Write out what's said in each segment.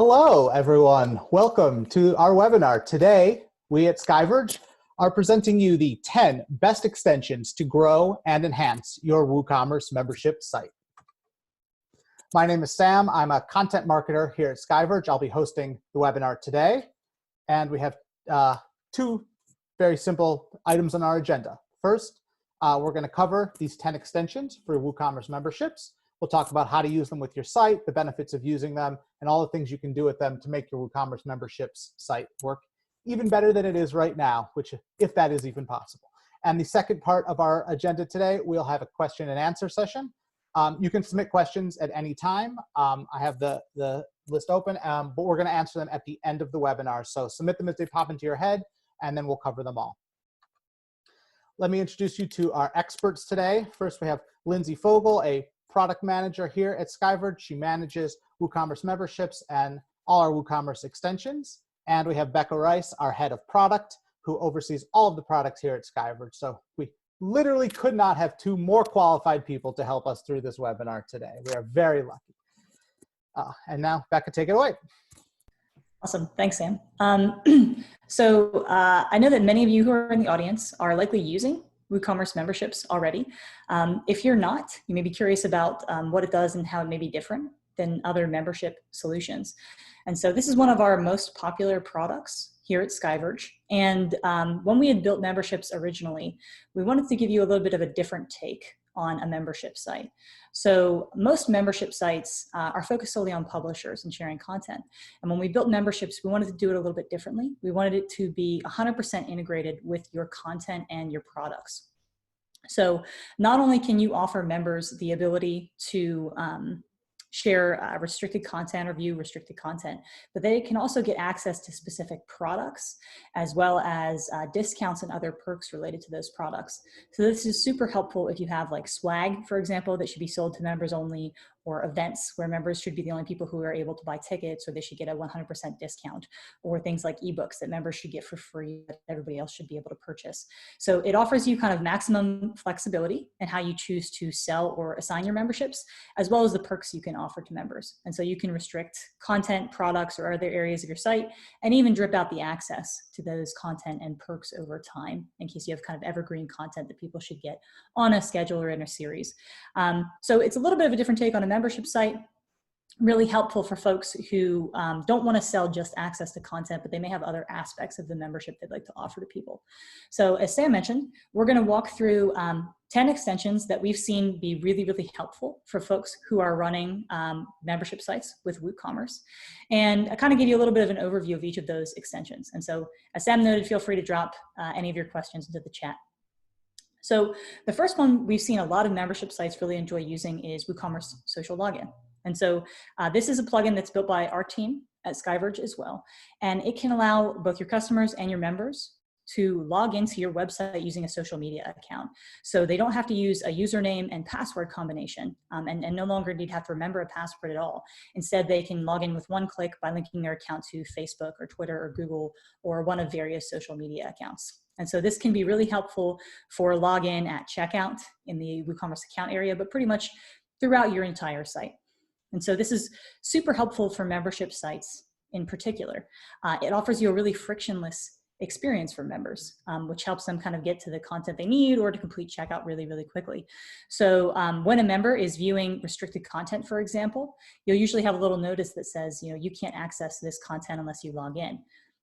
Hello, everyone. Welcome to our webinar. Today, we at Skyverge are presenting you the 10 best extensions to grow and enhance your WooCommerce membership site. My name is Sam. I'm a content marketer here at Skyverge. I'll be hosting the webinar today. And we have two very simple items on our agenda. First, we're going to cover these 10 extensions for WooCommerce memberships. We'll talk about how to use them with your site, the benefits of using them, and all the things you can do with them to make your WooCommerce memberships site work even better than it is right now, which if that is even possible. And the second part of our agenda today, we'll have a question and answer session. You can submit questions at any time. I have the list open, but we're going to answer them at the end of the webinar. So submit them as they pop into your head, and then we'll cover them all. Let me introduce you to our experts today. First, we have Lindsay Fogel, a product manager here at Skyverge. She manages WooCommerce memberships and all our WooCommerce extensions. And we have Becca Rice, our head of product, who oversees all of the products here at Skyverge. So we literally could not have two more qualified people to help us through this webinar today. We are very lucky. And now, Becca, take it away. Awesome. Thanks, Sam. So I know that many of you who are in the audience are likely using WooCommerce memberships already. If you're not, you may be curious about what it does and how it may be different than other membership solutions. And so this is one of our most popular products here at Skyverge. And when we had built memberships originally, we wanted to give you a little bit of a different take on a membership site. So most membership sites are focused solely on publishers and sharing content. And when we built memberships, we wanted to do it a little bit differently. We wanted it to be 100% integrated with your content and your products. So not only can you offer members the ability to share restricted content or view restricted content, but they can also get access to specific products as well as discounts and other perks related to those products. So this is super helpful if you have like swag, for example, that should be sold to members only, or events where members should be the only people who are able to buy tickets, or they should get a 100% discount, or things like ebooks that members should get for free that everybody else should be able to purchase. So it offers you kind of maximum flexibility in how you choose to sell or assign your memberships, as well as the perks you can offer to members. And so you can restrict content, products, or other areas of your site, and even drip out the access to those content and perks over time in case you have kind of evergreen content that people should get on a schedule or in a series. So it's a little bit of a different take on a membership site, really helpful for folks who don't want to sell just access to content, but they may have other aspects of the membership they'd like to offer to people. So as Sam mentioned, we're going to walk through 10 extensions that we've seen be really, really helpful for folks who are running membership sites with WooCommerce. And I kind of give you a little bit of an overview of each of those extensions. And so as Sam noted, feel free to drop any of your questions into the chat. So the first one we've seen a lot of membership sites really enjoy using is WooCommerce Social Login. And so this is a plugin that's built by our team at Skyverge as well. And it can allow both your customers and your members to log into your website using a social media account. So they don't have to use a username and password combination and no longer need to have to remember a password at all. Instead, they can log in with one click by linking their account to Facebook or Twitter or Google or one of various social media accounts. And so this can be really helpful for login at checkout in the WooCommerce account area, but pretty much throughout your entire site. And so this is super helpful for membership sites in particular. It offers you a really frictionless experience for members, which helps them kind of get to the content they need or to complete checkout really, really quickly. So when a member is viewing restricted content, for example, you'll usually have a little notice that says, you can't access this content unless you log in.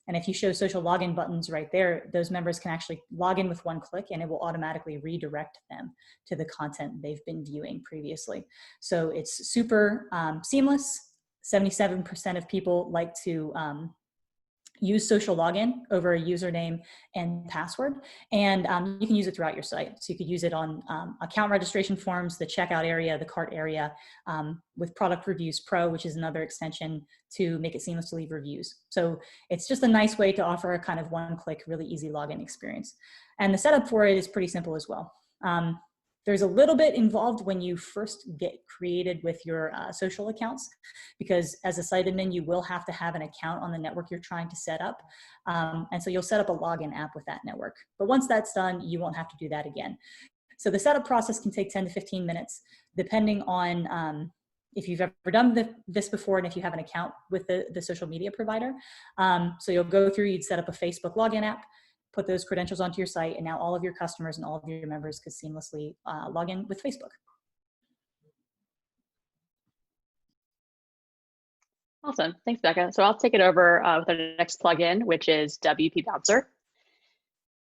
And if you show social login buttons right there, those members can actually log in with one click and it will automatically redirect them to the content they've been viewing previously. So it's super seamless. 77% of people like to use social login over a username and password, and you can use it throughout your site. So you could use it on account registration forms, the checkout area, the cart area, with Product Reviews Pro, which is another extension to make it seamless to leave reviews. So it's just a nice way to offer a kind of one-click, really easy login experience. And the setup for it is pretty simple as well. There's a little bit involved when you first get created with your social accounts, because as a site admin, you will have to have an account on the network you're trying to set up. And so you'll set up a login app with that network. But once that's done, you won't have to do that again. So the setup process can take 10 to 15 minutes, depending on if you've ever done this before and if you have an account with the social media provider. So you'll go through, you'd set up a Facebook login app, put those credentials onto your site, and now all of your customers and all of your members could seamlessly log in with Facebook. Awesome, thanks, Becca. So I'll take it over with our next plugin, which is WP Bouncer.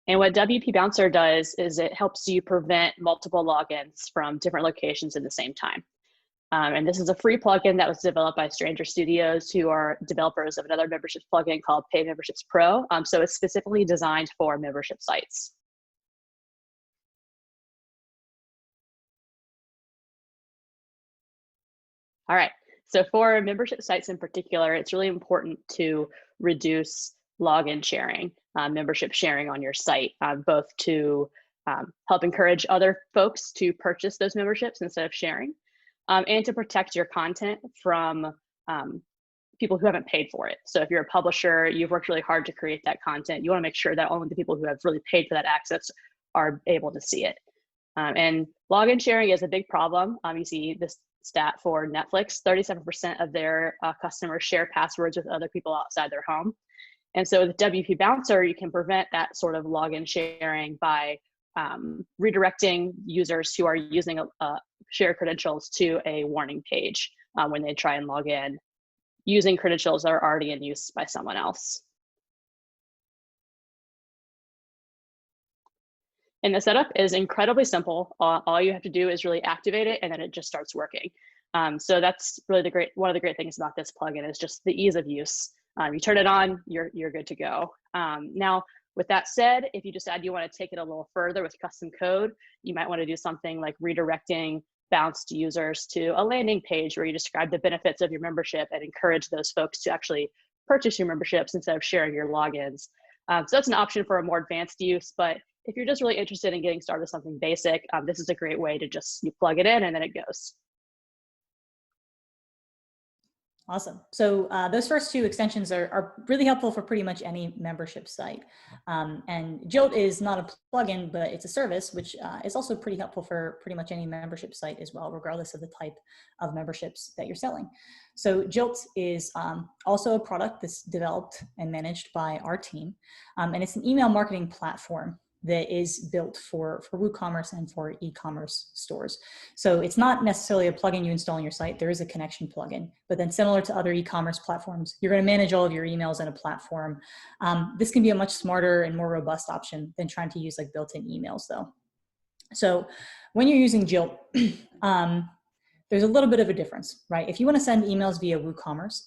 And what WP Bouncer does is it helps you prevent multiple logins from different locations at the same time. And this is a free plugin that was developed by Stranger Studios, who are developers of another memberships plugin called Pay Memberships Pro. So it's specifically designed for membership sites. All right, so for membership sites in particular, it's really important to reduce login sharing, membership sharing on your site, both to help encourage other folks to purchase those memberships instead of sharing, and to protect your content from people who haven't paid for it. So if you're a publisher, you've worked really hard to create that content, you want to make sure that only the people who have really paid for that access are able to see it. And login sharing is a big problem. You see this stat for Netflix, 37% of their customers share passwords with other people outside their home. And so with WP Bouncer, you can prevent that sort of login sharing by redirecting users who are using shared credentials to a warning page when they try and log in, using credentials that are already in use by someone else. And the setup is incredibly simple. All you have to do is really activate it, and then it just starts working. So that's really one of the great things about this plugin is just the ease of use. You turn it on, you're good to go. Now, with that said, if you decide you want to take it a little further with custom code, you might want to do something like redirecting bounced users to a landing page where you describe the benefits of your membership and encourage those folks to actually purchase your memberships instead of sharing your logins. So that's an option for a more advanced use, but if you're just really interested in getting started with something basic, this is a great way to you plug it in and then it goes. Awesome. So those first two extensions are really helpful for pretty much any membership site. And Jolt is not a plugin, but it's a service, which is also pretty helpful for pretty much any membership site as well, regardless of the type of memberships that you're selling. So Jolt is also a product that's developed and managed by our team. And it's an email marketing platform that is built for WooCommerce and for e-commerce stores. So it's not necessarily a plugin you install on your site. There is a connection plugin, but then similar to other e-commerce platforms, you're going to manage all of your emails in a platform. This can be a much smarter and more robust option than trying to use like built-in emails though. So when you're using Jolt, there's a little bit of a difference, right? If you want to send emails via WooCommerce,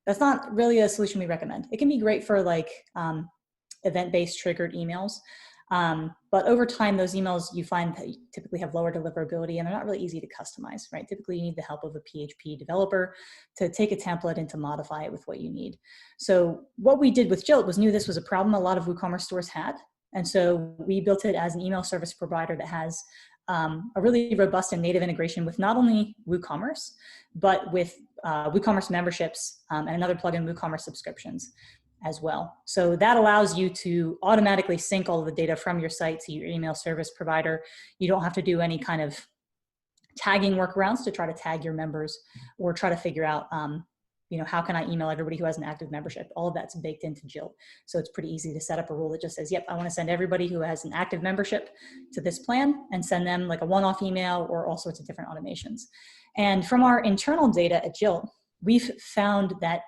that's not really a solution we recommend. It can be great for like, event-based triggered emails. But over time, those emails you find that you typically have lower deliverability and they're not really easy to customize, right? Typically you need the help of a PHP developer to take a template and to modify it with what you need. So what we did with Jolt was knew this was a problem a lot of WooCommerce stores had. And so we built it as an email service provider that has a really robust and native integration with not only WooCommerce, but with WooCommerce memberships and another plugin, WooCommerce Subscriptions as well. So that allows you to automatically sync all of the data from your site to your email service provider. You don't have to do any kind of tagging workarounds to try to tag your members or try to figure out, how can I email everybody who has an active membership? All of that's baked into Jolt. So it's pretty easy to set up a rule that just says, yep, I want to send everybody who has an active membership to this plan and send them like a one-off email or all sorts of different automations. And from our internal data at Jolt, we've found that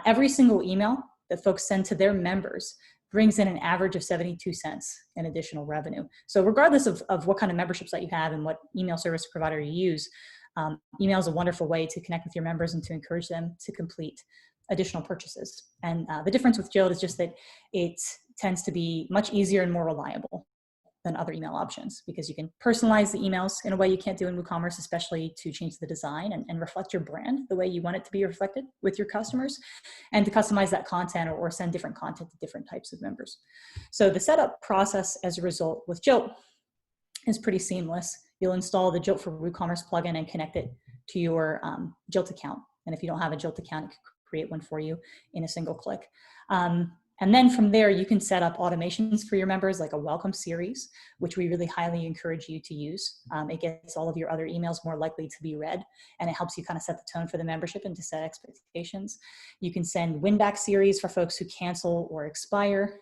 every single email that folks send to their members brings in an average of 72 cents in additional revenue. So regardless of what kind of membership site you have and what email service provider you use, email is a wonderful way to connect with your members and to encourage them to complete additional purchases. And the difference with Jolt is just that it tends to be much easier and more reliable than other email options because you can personalize the emails in a way you can't do in WooCommerce, especially to change the design and reflect your brand the way you want it to be reflected with your customers and to customize that content or send different content to different types of members. So the setup process as a result with Jolt is pretty seamless. You'll install the Jolt for WooCommerce plugin and connect it to your Jolt account. And if you don't have a Jolt account, it can create one for you in a single click. And then from there, you can set up automations for your members, like a welcome series, which we really highly encourage you to use. It gets all of your other emails more likely to be read, and it helps you kind of set the tone for the membership and to set expectations. You can send win-back series for folks who cancel or expire.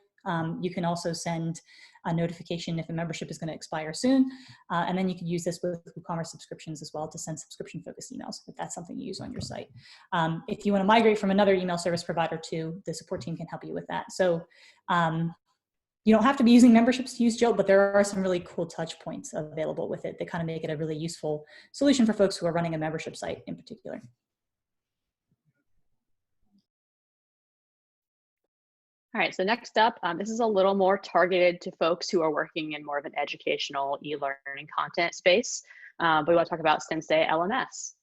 You can also send a notification if a membership is going to expire soon. And then you can use this with WooCommerce Subscriptions as well to send subscription-focused emails if that's something you use on your site. If you want to migrate from another email service provider too, the support team can help you with that. So you don't have to be using memberships to use Jolt, but there are some really cool touch points available with it that kind of make it a really useful solution for folks who are running a membership site in particular. All right, so next up, this is a little more targeted to folks who are working in more of an educational e-learning content space. But we want to talk about Sensei LMS.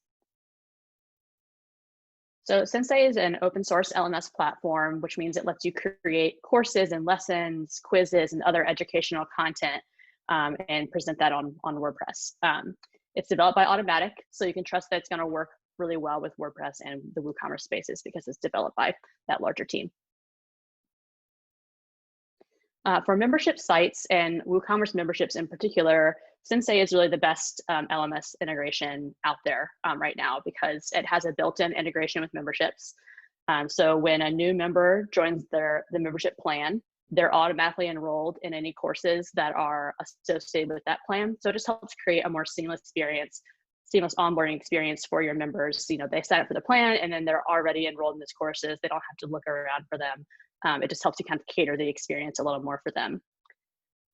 So Sensei is an open source LMS platform, which means it lets you create courses and lessons, quizzes, and other educational content and present that on WordPress. It's developed by Automatic, so you can trust that it's going to work really well with WordPress and the WooCommerce spaces because it's developed by that larger team. For membership sites and WooCommerce memberships in particular, Sensei is really the best LMS integration out there right now because it has a built-in integration with memberships. So when a new member joins the membership plan, they're automatically enrolled in any courses that are associated with that plan. So it just helps create a more seamless experience, seamless onboarding experience for your members. You know, they sign up for the plan and then they're already enrolled in these courses. They don't have to look around for them. It just helps you kind of cater the experience a little more for them.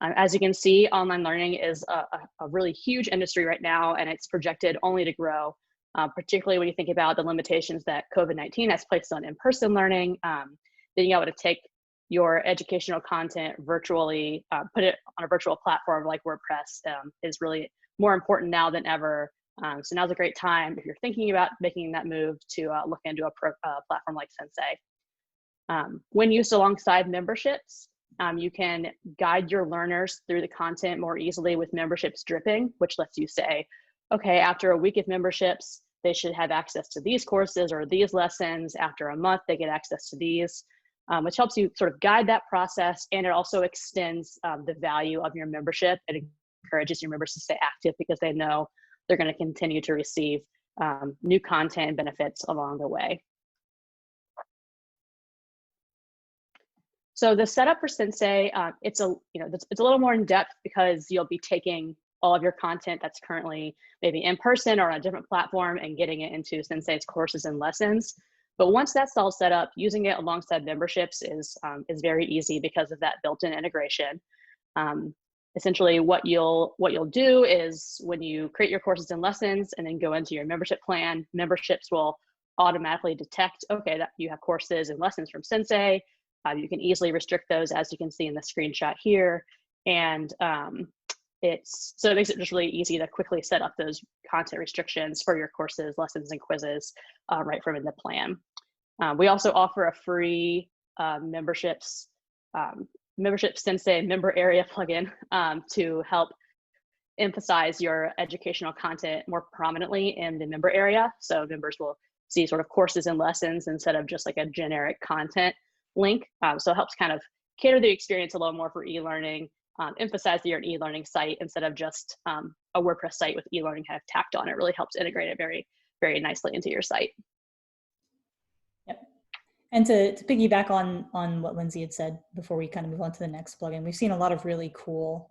As you can see, online learning is a really huge industry right now, and it's projected only to grow, particularly when you think about the limitations that COVID-19 has placed on in-person learning. Being able to take your educational content virtually, put it on a virtual platform like WordPress is really more important now than ever. So now's a great time if you're thinking about making that move to look into a platform like Sensei. When used alongside memberships, you can guide your learners through the content more easily with memberships dripping, which lets you say, okay, after a week of memberships, they should have access to these courses or these lessons. After a month, they get access to these, which helps you sort of guide that process. And it also extends the value of your membership. It encourages your members to stay active because they know they're going to continue to receive new content and benefits along the way. So the setup for Sensei, it's a little more in depth because you'll be taking all of your content that's currently maybe in person or on a different platform and getting it into Sensei's courses and lessons. But once that's all set up, using it alongside memberships is very easy because of that built-in integration. Essentially, what you'll do is when you create your courses and lessons and then go into your membership plan, memberships will automatically detect, okay, that you have courses and lessons from Sensei. You can easily restrict those, as you can see in the screenshot here. And it makes it just really easy to quickly set up those content restrictions for your courses, lessons, and quizzes right from in the plan. We also offer a free membership Sensei member area plugin to help emphasize your educational content more prominently in the member area. So members will see sort of courses and lessons instead of just like a generic content link. So it helps kind of cater the experience a little more for e-learning, emphasize that you're an e-learning site instead of just a WordPress site with e-learning kind of tacked on. It really helps integrate it very, very nicely into your site. Yep. And to piggyback on what Lindsay had said before we kind of move on to the next plugin, we've seen a lot of really cool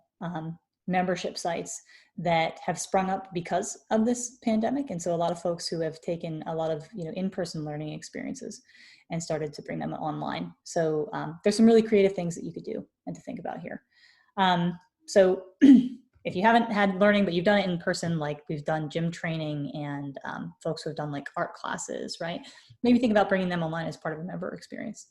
membership sites that have sprung up because of this pandemic. And so a lot of folks who have taken a lot of in-person learning experiences and started to bring them online. So there's some really creative things that you could do and to think about here. So if you haven't had learning, but you've done it in person, like we've done gym training and folks who have done like art classes, right? Maybe think about bringing them online as part of a member experience.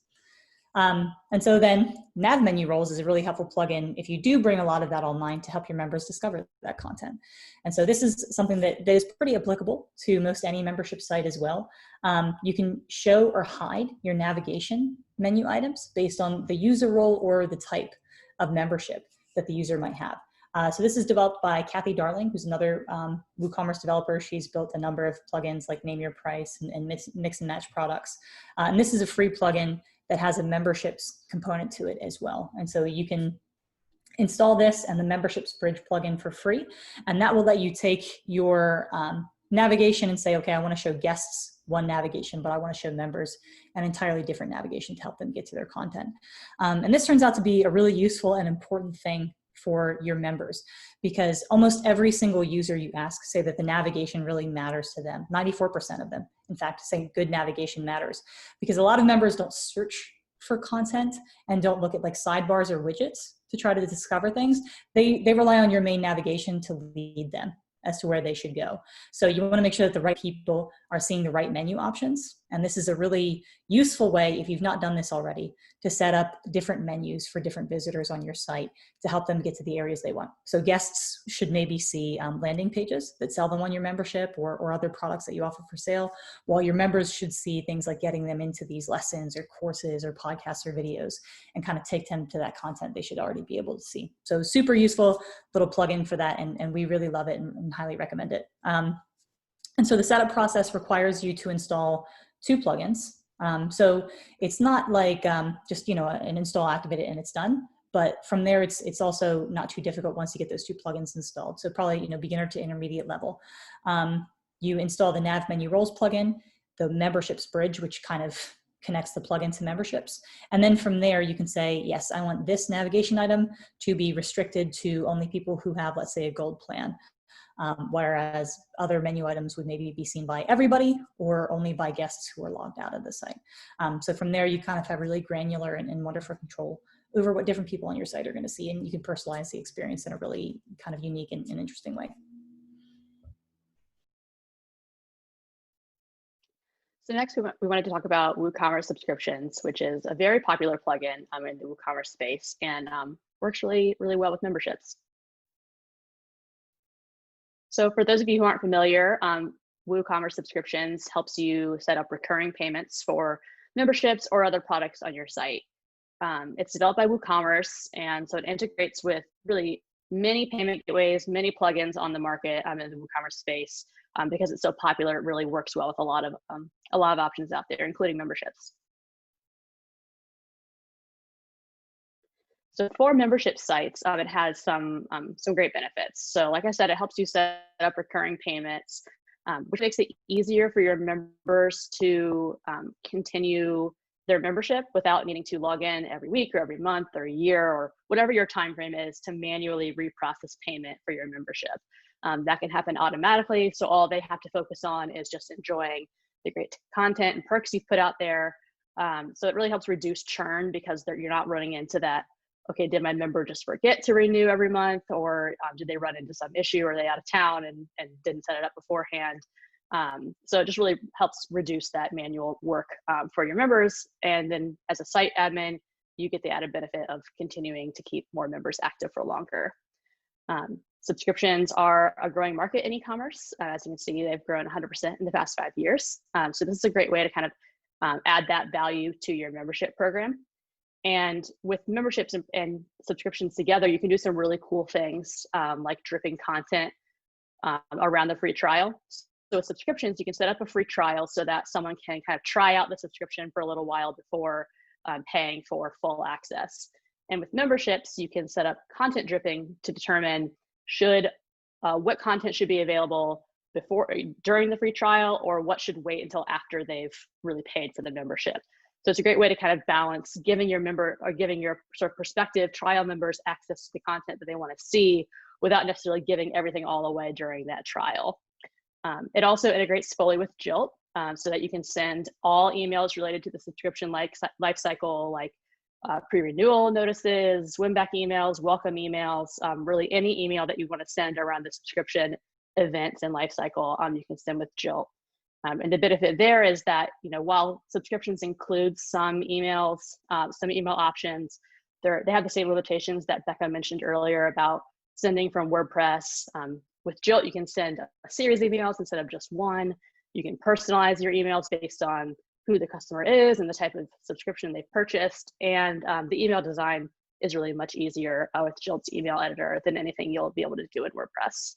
And so then Nav Menu Rolls is a really helpful plugin if you do bring a lot of that online to help your members discover that content. And so this is something that is pretty applicable to most any membership site as well. You can show or hide your navigation menu items based on the user role or the type of membership that the user might have. So this is developed by Kathy Darling, who's another WooCommerce developer. She's built a number of plugins like Name Your Price and mix and match products. And this is a free plugin that has a memberships component to it as well. And so you can install this and the memberships bridge plugin for free. And that will let you take your navigation and say, okay, I want to show guests one navigation, but I want to show members an entirely different navigation to help them get to their content. And this turns out to be a really useful and important thing for your members, because almost every single user you ask say that the navigation really matters to them. 94% of them, in fact, say good navigation matters, because a lot of members don't search for content and don't look at like sidebars or widgets to try to discover things. They rely on your main navigation to lead them as to where they should go. So you want to make sure that the right people are seeing the right menu options. And this is a really useful way, if you've not done this already, to set up different menus for different visitors on your site to help them get to the areas they want. So guests should maybe see landing pages that sell them on your membership or other products that you offer for sale, while your members should see things like getting them into these lessons or courses or podcasts or videos and kind of take them to that content they should already be able to see. So super useful little plugin for that, and we really love it and highly recommend it. And so the setup process requires you to install 2 plugins. So it's not like just, an install, activate it, and it's done. But from there, it's also not too difficult once you get those 2 plugins installed. So probably, beginner to intermediate level. You install the Nav Menu Rolls plugin, the memberships bridge, which kind of connects the plugin to memberships. And then from there, you can say, yes, I want this navigation item to be restricted to only people who have, let's say, a gold plan. Whereas other menu items would maybe be seen by everybody or only by guests who are logged out of the site. So from there, you kind of have really granular and wonderful control over what different people on your site are going to see, and you can personalize the experience in a really kind of unique and interesting way. So next, we wanted to talk about WooCommerce Subscriptions, which is a very popular plugin in the WooCommerce space and works really, really well with memberships. So for those of you who aren't familiar, WooCommerce Subscriptions helps you set up recurring payments for memberships or other products on your site. It's developed by WooCommerce, and so it integrates with really many payment gateways, many plugins on the market in the WooCommerce space. Because it's so popular, it really works well with a lot of options out there, including memberships. So for membership sites, it has some great benefits. So like I said, it helps you set up recurring payments, which makes it easier for your members to continue their membership without needing to log in every week or every month or a year or whatever your time frame is to manually reprocess payment for your membership. That can happen automatically, so all they have to focus on is just enjoying the great content and perks you've put out there. So it really helps reduce churn because you're not running into that, okay, did my member just forget to renew every month, or did they run into some issue, or are they out of town and didn't set it up beforehand? So it just really helps reduce that manual work for your members. And then as a site admin, you get the added benefit of continuing to keep more members active for longer. Subscriptions are a growing market in e-commerce. As you can see, they've grown 100% in the past 5 years. So this is a great way to kind of add that value to your membership program. And with memberships and subscriptions together, you can do some really cool things like dripping content around the free trial. So with subscriptions, you can set up a free trial so that someone can kind of try out the subscription for a little while before paying for full access. And with memberships, you can set up content dripping to determine what content should be available during the free trial, or what should wait until after they've really paid for the membership. So it's a great way to kind of balance giving your sort of prospective trial members access to the content that they want to see without necessarily giving everything all away during that trial. It also integrates fully with Jolt so that you can send all emails related to the subscription life cycle, like pre-renewal notices, win-back emails, welcome emails, really any email that you want to send around the subscription events and life cycle, you can send with Jolt. And the benefit there is that, while subscriptions include some emails, some email options, they have the same limitations that Becca mentioned earlier about sending from WordPress. With Jolt, you can send a series of emails instead of just one. You can personalize your emails based on who the customer is and the type of subscription they've purchased. And the email design is really much easier with Jolt's email editor than anything you'll be able to do in WordPress.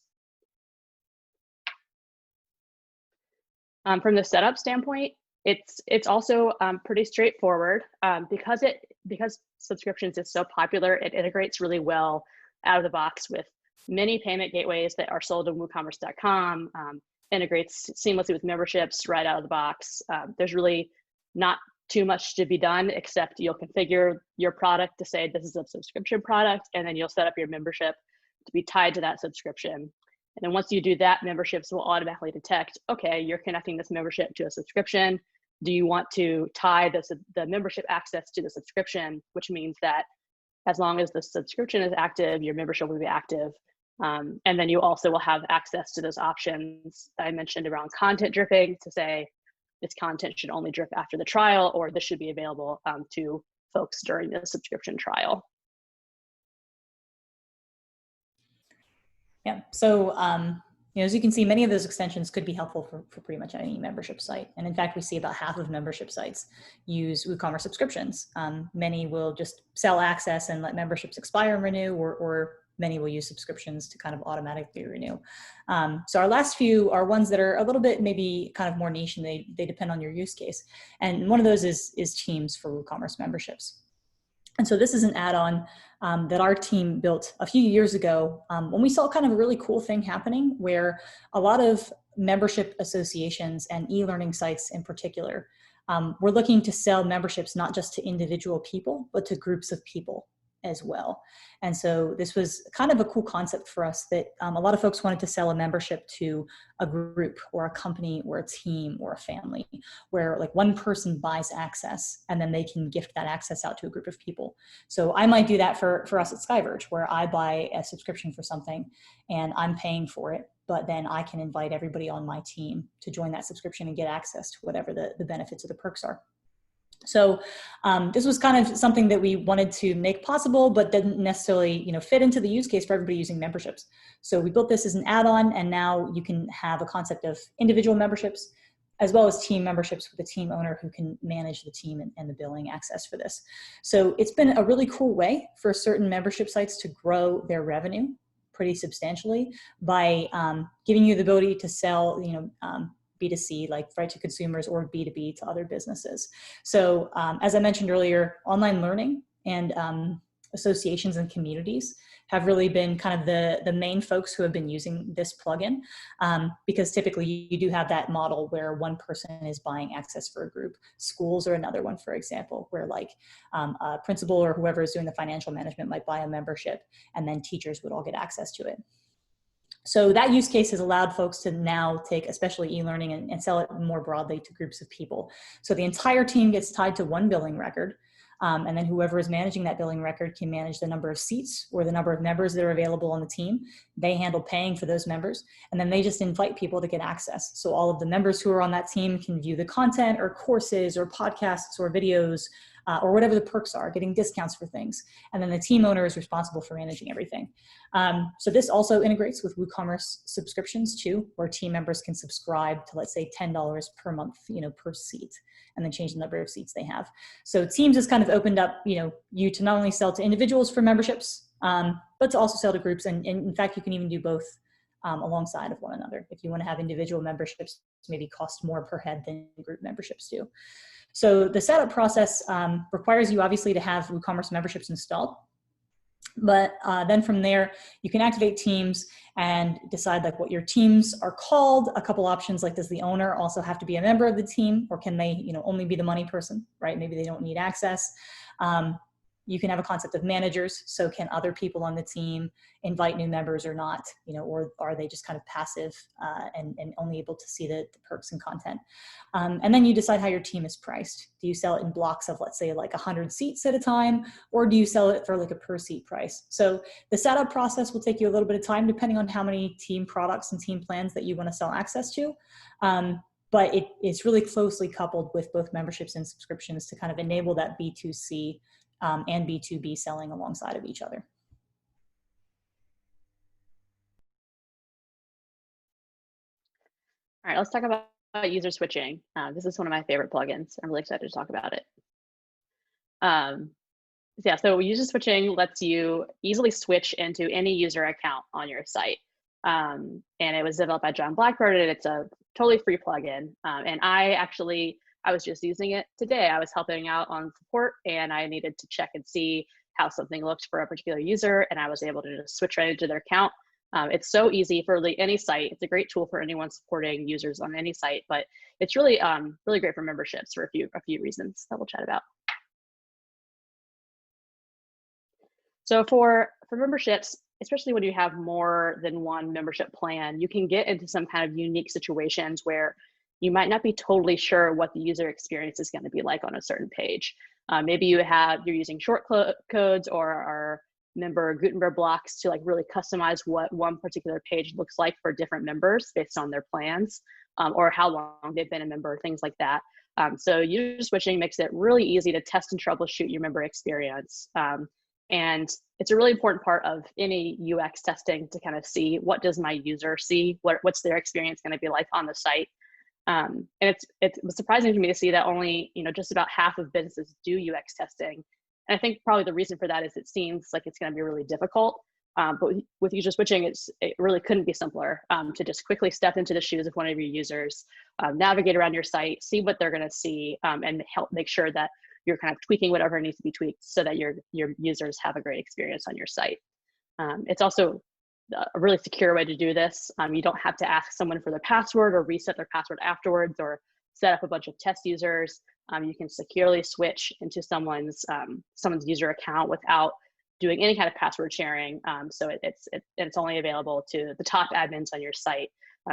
From the setup standpoint, It's also pretty straightforward because subscriptions is so popular. It integrates really well out of the box with many payment gateways that are sold on WooCommerce.com. Integrates seamlessly with memberships right out of the box. There's really not too much to be done, except you'll configure your product to say this is a subscription product, and then you'll set up your membership to be tied to that subscription. And then once you do that, memberships will automatically detect, okay, you're connecting this membership to a subscription. Do you want to tie the membership access to the subscription, which means that as long as the subscription is active, your membership will be active. And then you also will have access to those options that I mentioned around content dripping to say this content should only drip after the trial, or this should be available to folks during the subscription trial. Yeah, so as you can see, many of those extensions could be helpful for pretty much any membership site. And in fact, we see about half of membership sites use WooCommerce subscriptions. Many will just sell access and let memberships expire and renew, or many will use subscriptions to kind of automatically renew. So our last few are ones that are a little bit maybe kind of more niche, and they depend on your use case. And one of those is Teams for WooCommerce memberships. And so this is an add-on that our team built a few years ago when we saw kind of a really cool thing happening where a lot of membership associations and e-learning sites in particular were looking to sell memberships not just to individual people, but to groups of people as well. And so this was kind of a cool concept for us that a lot of folks wanted to sell a membership to a group or a company or a team or a family where like one person buys access and then they can gift that access out to a group of people. So I might do that for us at SkyVerge, where I buy a subscription for something and I'm paying for it, but then I can invite everybody on my team to join that subscription and get access to whatever the benefits or the perks are. So this was kind of something that we wanted to make possible, but didn't necessarily, fit into the use case for everybody using memberships. So we built this as an add-on, and now you can have a concept of individual memberships as well as team memberships with a team owner who can manage the team and the billing access for this. So it's been a really cool way for certain membership sites to grow their revenue pretty substantially by giving you the ability to sell, B2C, like right to consumers, or B2B to other businesses. So as I mentioned earlier, online learning and associations and communities have really been kind of the main folks who have been using this plugin because typically you do have that model where one person is buying access for a group. Schools are another one, for example, where like a principal or whoever is doing the financial management might buy a membership and then teachers would all get access to it. So that use case has allowed folks to now take, especially e-learning, and sell it more broadly to groups of people. So the entire team gets tied to one billing record, and then whoever is managing that billing record can manage the number of seats or the number of members that are available on the team. They handle paying for those members, and then they just invite people to get access. So all of the members who are on that team can view the content or courses or podcasts or videos or whatever the perks are, getting discounts for things. And then the team owner is responsible for managing everything. So this also integrates with WooCommerce Subscriptions too, where team members can subscribe to, let's say, $10 per month, per seat, and then change the number of seats they have. So Teams has kind of opened up, you to not only sell to individuals for memberships, but to also sell to groups. And in fact, you can even do both alongside of one another. If you want to have individual memberships, maybe cost more per head than group memberships do. So the setup process requires you obviously to have WooCommerce memberships installed. But then from there, you can activate Teams and decide like what your teams are called. A couple options, like does the owner also have to be a member of the team, or can they only be the money person, right? Maybe they don't need access. You can have a concept of managers. So can other people on the team invite new members or not, or are they just kind of passive and only able to see the perks and content? And then you decide how your team is priced. Do you sell it in blocks of, let's say, like 100 seats at a time, or do you sell it for like a per seat price? So the setup process will take you a little bit of time depending on how many team products and team plans that you want to sell access to. But it's really closely coupled with both memberships and subscriptions to kind of enable that B2C and B2B selling alongside of each other. All right, let's talk about user switching. This is one of my favorite plugins. I'm really excited to talk about it. Yeah, so user switching lets you easily switch into any user account on your site. And it was developed by John Blackbird, and it's a totally free plugin. And I actually I was just using it today. I was helping out on support and I needed to check and see how something looked for a particular user, and I was able to just switch right into their account. It's so easy for any site. It's a great tool for anyone supporting users on any site, but it's really, really great for memberships for a few reasons that we'll chat about. So for memberships, especially when you have more than one membership plan, you can get into some kind of unique situations where you might not be totally sure what the user experience is going to be like on a certain page. Maybe you're using short codes or are member Gutenberg blocks to like really customize what one particular page looks like for different members based on their plans, or how long they've been a member, things like that. So user switching makes it really easy to test and troubleshoot your member experience. And it's a really important part of any UX testing to kind of see, what does my user see? What's their experience going to be like on the site? And it was surprising to me to see that only, just about half of businesses do UX testing. And I think probably the reason for that is it seems like it's going to be really difficult. But with user switching, it really couldn't be simpler to just quickly step into the shoes of one of your users, navigate around your site, see what they're going to see, and help make sure that you're kind of tweaking whatever needs to be tweaked so that your users have a great experience on your site. It's also a really secure way to do this. You don't have to ask someone for their password or reset their password afterwards or set up a bunch of test users. You can securely switch into someone's user account without doing any kind of password sharing. So it's only available to the top admins on your site.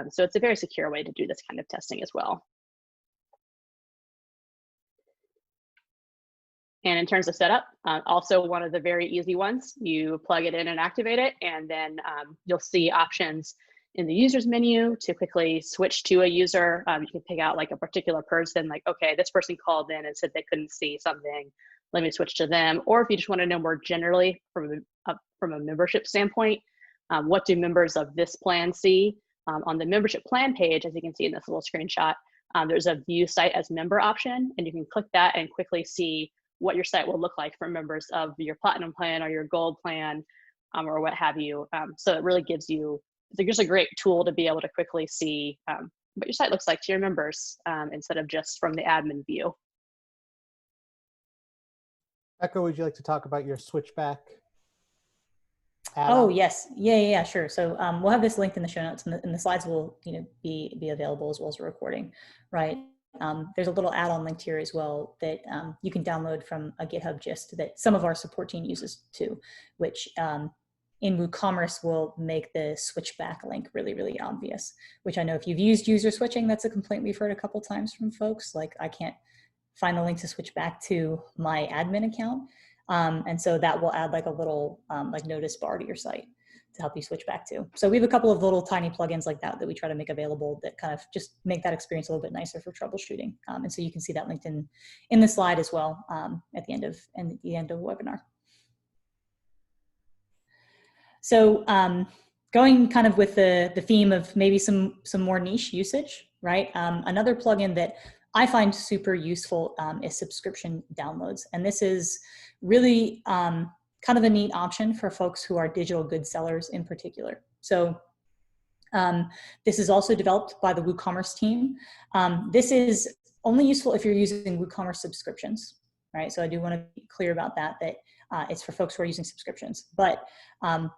So it's a very secure way to do this kind of testing as well. And in terms of setup, also one of the very easy ones, you plug it in and activate it, and then you'll see options in the users menu to quickly switch to a user. You can pick out like a particular person, like, okay, this person called in and said they couldn't see something, let me switch to them. Or if you just want to know more generally from a membership standpoint, what do members of this plan see? On the membership plan page, as you can see in this little screenshot, there's a view site as member option, and you can click that and quickly see what your site will look like for members of your platinum plan or your gold plan, or what have you. So it really gives you, it's just a great tool to be able to quickly see what your site looks like to your members instead of just from the admin view. Becca, would you like to talk about your switchback Oh, yes. Yeah, sure. So we'll have this linked in the show notes, and the slides will be available as well as a recording, right? There's a little add-on linked here as well that you can download from a GitHub gist that some of our support team uses too, which in WooCommerce will make the switchback link really, really obvious, which I know if you've used user switching, that's a complaint we've heard a couple times from folks. Like, I can't find the link to switch back to my admin account. And so that will add like a little like notice bar to your site to help you switch back to. So we have a couple of little tiny plugins like that we try to make available that kind of just make that experience a little bit nicer for troubleshooting. And so you can see that linked in the slide as well at the end of the webinar. So going kind of with the theme of maybe some more niche usage, right? Another plugin that I find super useful is subscription downloads. And this is really kind of a neat option for folks who are digital goods sellers in particular. So this is also developed by the WooCommerce team. This is only useful if you're using WooCommerce subscriptions, right? So I do want to be clear about that it's for folks who are using subscriptions. But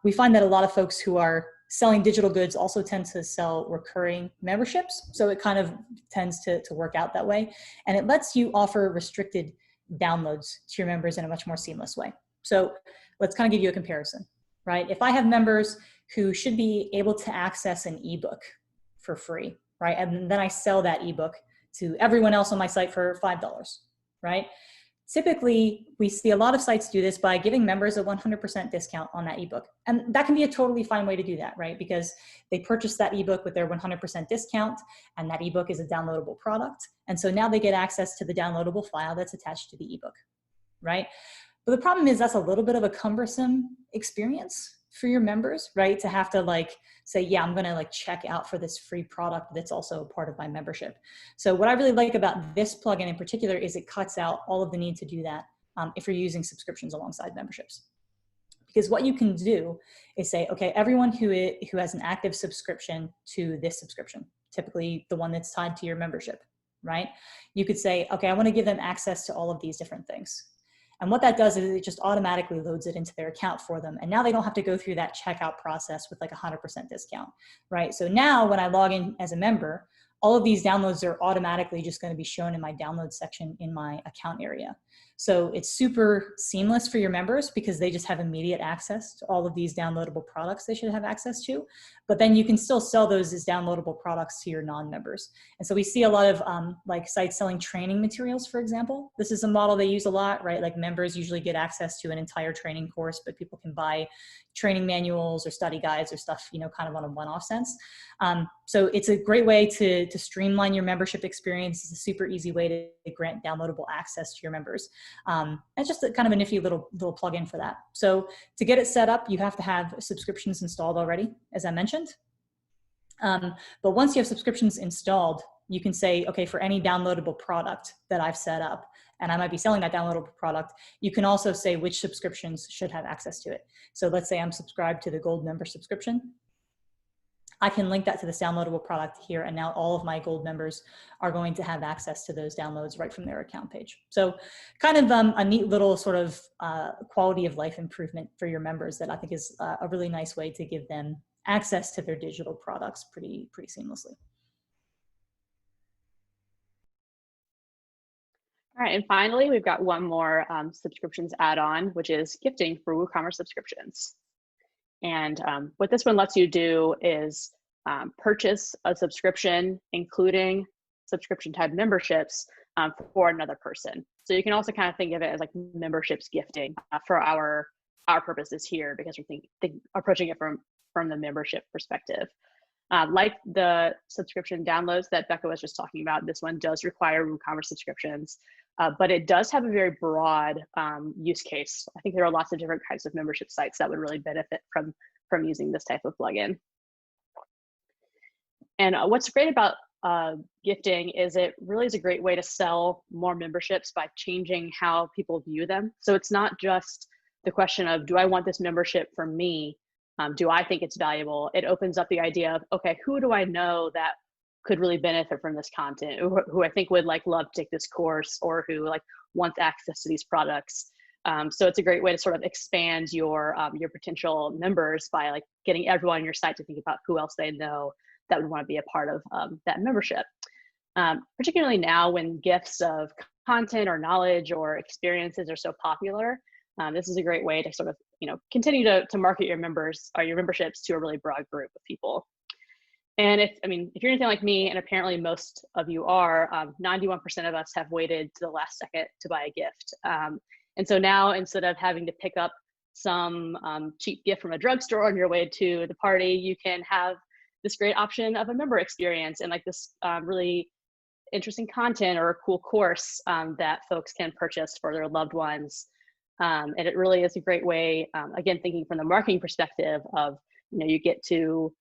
we find that a lot of folks who are selling digital goods also tend to sell recurring memberships. So it kind of tends to work out that way. And it lets you offer restricted downloads to your members in a much more seamless way. So let's kind of give you a comparison, right? If I have members who should be able to access an ebook for free, right? And then I sell that ebook to everyone else on my site for $5, right? Typically, we see a lot of sites do this by giving members a 100% discount on that ebook. And that can be a totally fine way to do that, right? Because they purchased that ebook with their 100% discount, and that ebook is a downloadable product. And so now they get access to the downloadable file that's attached to the ebook, right? But the problem is that's a little bit of a cumbersome experience for your members, right? To have to like say, yeah, I'm gonna like check out for this free product that's also part of my membership. So what I really like about this plugin in particular is it cuts out all of the need to do that if you're using subscriptions alongside memberships. Because what you can do is say, okay, everyone who has an active subscription to this subscription, typically the one that's tied to your membership, right? You could say, okay, I want to give them access to all of these different things. And what that does is it just automatically loads it into their account for them. And now they don't have to go through that checkout process with like 100% discount, right? So now when I log in as a member, all of these downloads are automatically just going to be shown in my download section in my account area. So it's super seamless for your members because they just have immediate access to all of these downloadable products they should have access to. But then you can still sell those as downloadable products to your non-members. And so we see a lot of like sites selling training materials, for example. This is a model they use a lot, right? Like members usually get access to an entire training course, but people can buy training manuals or study guides or stuff, you know, kind of on a one-off sense. So it's a great way to streamline your membership experience. It's a super easy way to grant downloadable access to your members. It's just kind of a nifty little plugin for that. So to get it set up, you have to have subscriptions installed already, as I mentioned. But once you have subscriptions installed, you can say, okay, for any downloadable product that I've set up, and I might be selling that downloadable product, you can also say which subscriptions should have access to it. So let's say I'm subscribed to the Gold member subscription. I can link that to this downloadable product here, and now all of my Gold members are going to have access to those downloads right from their account page. So kind of a neat little sort of quality of life improvement for your members that I think is a really nice way to give them access to their digital products pretty seamlessly. All right, and finally, we've got one more subscriptions add-on, which is gifting for WooCommerce Subscriptions. And what this one lets you do is purchase a subscription, including subscription type memberships for another person. So you can also kind of think of it as like memberships gifting for our purposes here, because we're approaching it from the membership perspective. Like the subscription downloads that Becca was just talking about, this one does require WooCommerce subscriptions, but it does have a very broad use case. I think there are lots of different types of membership sites that would really benefit from using this type of plugin. And what's great about gifting is it really is a great way to sell more memberships by changing how people view them. So it's not just the question of, do I want this membership for me? Do I think it's valuable? It opens up the idea of, okay, who do I know that could really benefit from this content, who I think would like love to take this course, or who like wants access to these products. So it's a great way to sort of expand your potential members by like getting everyone on your site to think about who else they know that would want to be a part of that membership. Particularly now when gifts of content or knowledge or experiences are so popular, this is a great way to sort of, you know, continue to market your members or your memberships to a really broad group of people. And if you're anything like me, and apparently most of you are, 91% of us have waited to the last second to buy a gift. And so now, instead of having to pick up some cheap gift from a drugstore on your way to the party, you can have this great option of a member experience and like this really interesting content or a cool course that folks can purchase for their loved ones. And it really is a great way, again, thinking from the marketing perspective of, you know, you get to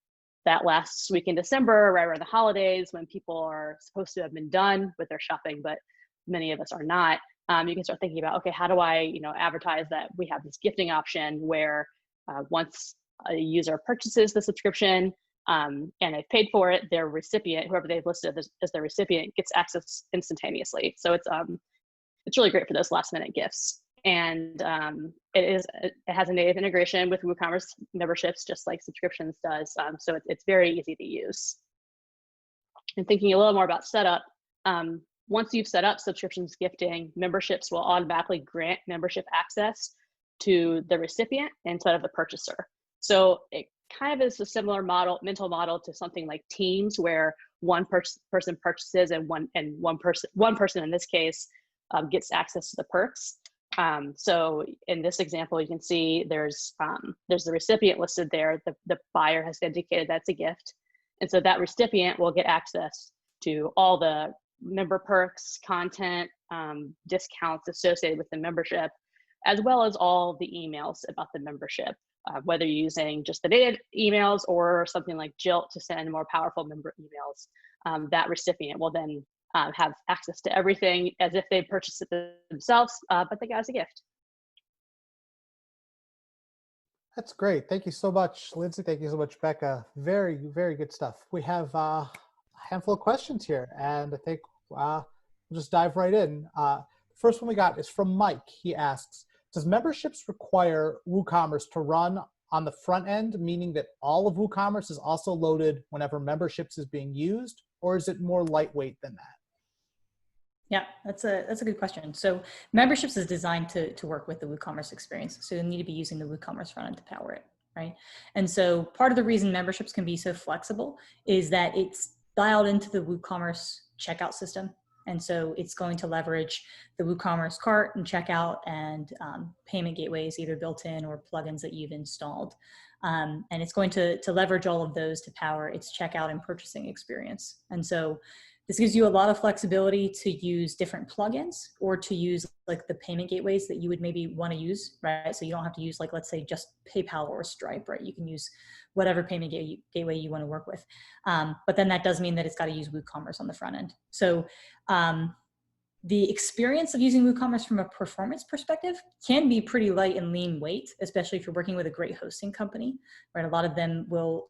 that last week in December, right around the holidays, when people are supposed to have been done with their shopping, but many of us are not. You can start thinking about, okay, how do I, you know, advertise that we have this gifting option where once a user purchases the subscription and they've paid for it, their recipient, whoever they've listed as their recipient, gets access instantaneously. So it's really great for those last minute gifts. And it has a native integration with WooCommerce memberships, just like subscriptions does. So it's very easy to use. And thinking a little more about setup, once you've set up subscriptions gifting, memberships will automatically grant membership access to the recipient instead of the purchaser. So it kind of is a similar mental model to something like Teams, where one person purchases and one person in this case gets access to the perks. So in this example, you can see there's the recipient listed there. The buyer has indicated that's a gift. And so that recipient will get access to all the member perks, content, discounts associated with the membership, as well as all the emails about the membership, whether you're using just the data emails or something like Jolt to send more powerful member emails. That recipient will then have access to everything as if they purchased it themselves, but they got it as a gift. That's great. Thank you so much, Lindsay. Thank you so much, Becca. Very, very good stuff. We have a handful of questions here, and I think we'll just dive right in. First one we got is from Mike. He asks, does memberships require WooCommerce to run on the front end, meaning that all of WooCommerce is also loaded whenever memberships is being used, or is it more lightweight than that? Yeah, that's a good question. So memberships is designed to work with the WooCommerce experience. So you'll need to be using the WooCommerce front end to power it, right? And so part of the reason memberships can be so flexible is that it's dialed into the WooCommerce checkout system. And so it's going to leverage the WooCommerce cart and checkout and payment gateways, either built in or plugins that you've installed. And it's going to leverage all of those to power its checkout and purchasing experience. And so this gives you a lot of flexibility to use different plugins or to use like the payment gateways that you would maybe want to use, right? So you don't have to use like, let's say just PayPal or Stripe, right? You can use whatever payment gateway you want to work with. But then that does mean that it's got to use WooCommerce on the front end. So the experience of using WooCommerce from a performance perspective can be pretty light and lean weight, especially if you're working with a great hosting company, right? A lot of them will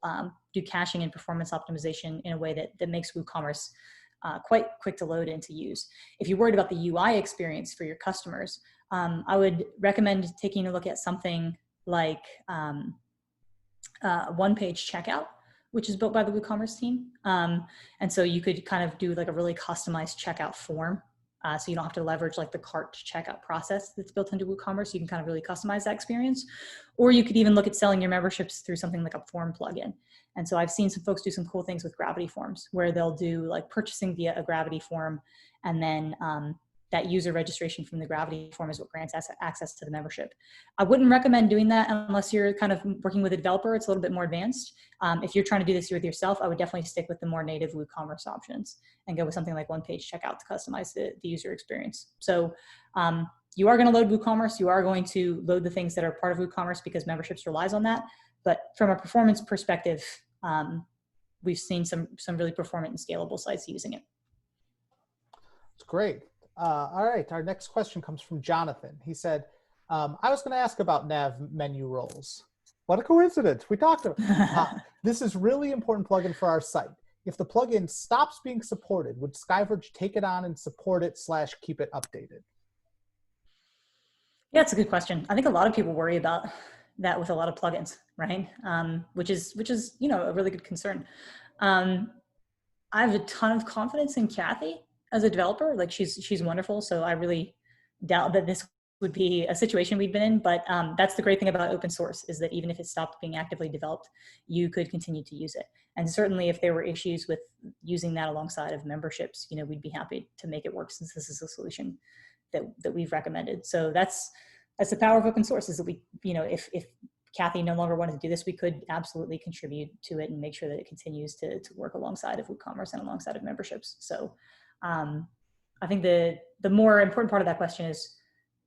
do caching and performance optimization in a way that makes WooCommerce quite quick to load and to use. If you're worried about the UI experience for your customers, I would recommend taking a look at something like one-page checkout, which is built by the WooCommerce team. And so you could kind of do like a really customized checkout form. So you don't have to leverage like the cart checkout process that's built into WooCommerce. You can kind of really customize that experience. Or you could even look at selling your memberships through something like a form plugin. And so I've seen some folks do some cool things with Gravity forms where they'll do like purchasing via a Gravity form, and then that user registration from the Gravity form is what grants access to the membership. I wouldn't recommend doing that unless you're kind of working with a developer. It's a little bit more advanced. If you're trying to do this with yourself, I would definitely stick with the more native WooCommerce options and go with something like one-page checkout to customize the user experience. So you are going to load WooCommerce. You are going to load the things that are part of WooCommerce because memberships relies on that. But from a performance perspective, we've seen some really performant and scalable sites using it. It's great. All right, our next question comes from Jonathan. He said, I was going to ask about Nav Menu Rolls. What a coincidence. We talked about this is really important plugin for our site. If the plugin stops being supported, would Skyverge take it on and support it / keep it updated? Yeah, it's a good question. I think a lot of people worry about that with a lot of plugins, right? Which is a really good concern. I have a ton of confidence in Kathy as a developer. Like she's wonderful. So I really doubt that this would be a situation we've been in, but that's the great thing about open source is that even if it stopped being actively developed, you could continue to use it. And certainly if there were issues with using that alongside of memberships, we'd be happy to make it work since this is a solution that we've recommended. So that's the power of open source is that we, if Kathy no longer wanted to do this, we could absolutely contribute to it and make sure that it continues to work alongside of WooCommerce and alongside of memberships. So I think the more important part of that question is,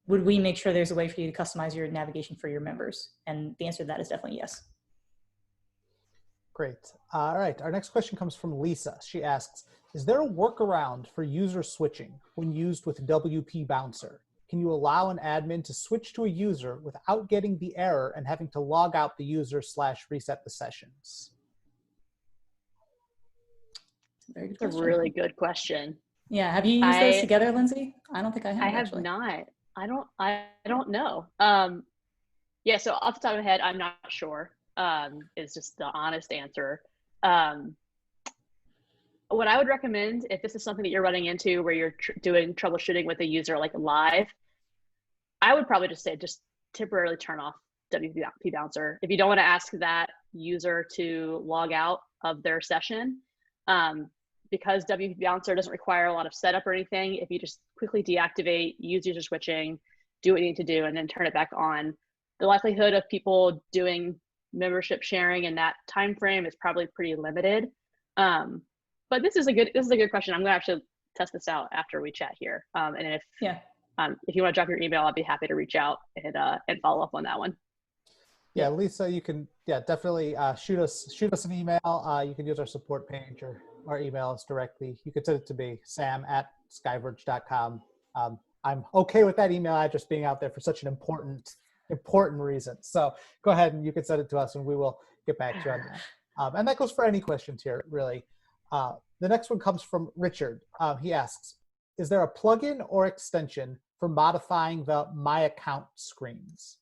would we make sure there's a way for you to customize your navigation for your members? And the answer to that is definitely yes. Great. All right, our next question comes from Lisa. She asks, is there a workaround for user switching when used with WP Bouncer? Can you allow an admin to switch to a user without getting the error and having to log out the user / reset the sessions? Very good That's question. a really good question. Yeah, have you used those together, Lindsay? I don't think I have. I have actually. not. I don't know. Yeah, so off the top of my head, I'm not sure. Is just the honest answer. What I would recommend, if this is something that you're running into where you're doing troubleshooting with a user like live, I would probably just say just temporarily turn off WP Bouncer. If you don't want to ask that user to log out of their session, because WP Bouncer doesn't require a lot of setup or anything, if you just quickly deactivate, use user switching, do what you need to do, and then turn it back on, the likelihood of people doing membership sharing in that time frame is probably pretty limited. But this is a good question. I'm going to actually test this out after we chat here. And if you want to drop your email, I'll be happy to reach out and follow up on that one. Yeah, Lisa, you can definitely shoot us an email. You can use our support page or email us directly. You can send it to me, sam@skyverge.com. I'm okay with that email address being out there for such an important reason. So go ahead and you can send it to us and we will get back to you on that. And that goes for any questions here, really. The next one comes from Richard. He asks, is there a plugin or extension for modifying the My Account screens?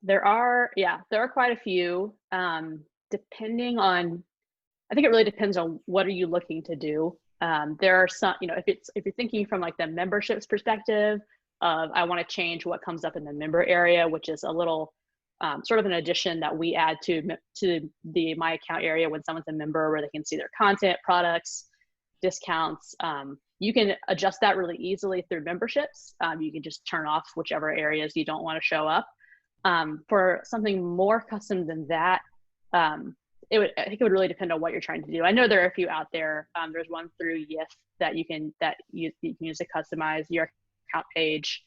There are quite a few. Depending on, I think it really depends on what are you looking to do. There are some, if you're thinking from like the memberships perspective of I want to change what comes up in the member area, which is a little sort of an addition that we add to the My Account area when someone's a member, where they can see their content, products, discounts. You can adjust that really easily through memberships. You can just turn off whichever areas you don't want to show up. For something more custom than that, I think it would really depend on what you're trying to do. I know there are a few out there. There's one through YIF that you can use to customize your account page.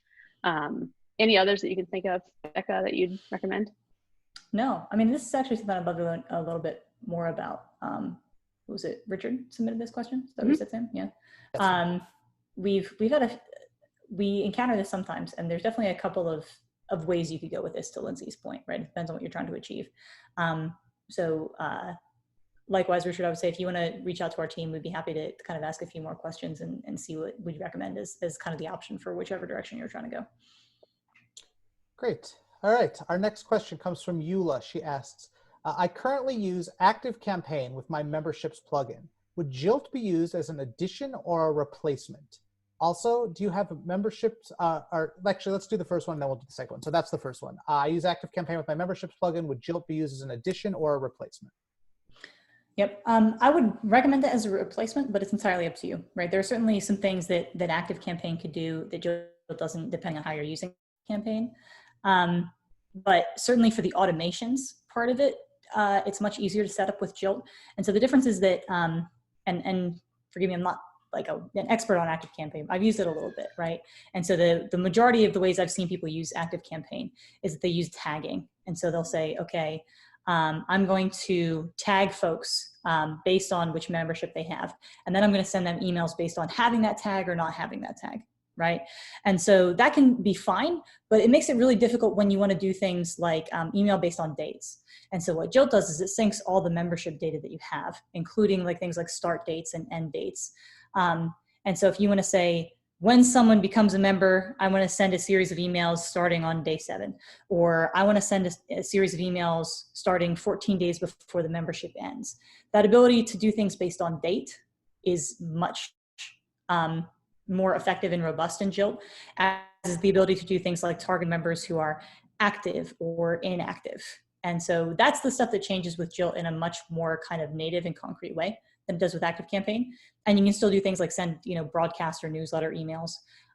Any others that you can think of, Becca, that you'd recommend? No, I mean, this is actually something I'd love to learn a little bit more about. What was it? Richard submitted this question. Is that what you said, Sam? Yeah. We encounter this sometimes, and there's definitely a couple of ways you could go with this, to Lindsay's point, right? It depends on what you're trying to achieve. Likewise, Richard, I would say if you want to reach out to our team, we'd be happy to kind of ask a few more questions and see what we'd recommend as kind of the option for whichever direction you're trying to go. Great. All right. Our next question comes from Eula. She asks, I currently use ActiveCampaign with my memberships plugin. Would Jolt be used as an addition or a replacement? Also, do you have memberships, or actually, let's do the first one, then we'll do the second one. So that's the first one. I use ActiveCampaign with my memberships plugin. Would Jolt be used as an addition or a replacement? Yep. I would recommend it as a replacement, but it's entirely up to you, right? There are certainly some things that ActiveCampaign could do that Jolt doesn't, depending on how you're using Campaign. But certainly for the automations part of it, it's much easier to set up with Jolt. And so the difference is that, and forgive me, I'm not like an expert on ActiveCampaign. I've used it a little bit, right? And so the majority of the ways I've seen people use ActiveCampaign is that they use tagging. And so they'll say, okay, I'm going to tag folks based on which membership they have. And then I'm going to send them emails based on having that tag or not having that tag, right? And so that can be fine, but it makes it really difficult when you want to do things like email based on dates. And so what Jolt does is it syncs all the membership data that you have, including like things like start dates and end dates. And so if you want to say, when someone becomes a member, I want to send a series of emails starting on day 7, or I want to send a series of emails starting 14 days before the membership ends. That ability to do things based on date is much more effective and robust in Jolt, as is the ability to do things like target members who are active or inactive. And so that's the stuff that changes with Jolt in a much more kind of native and concrete way than it does with ActiveCampaign. And you can still do things like send, broadcast or newsletter emails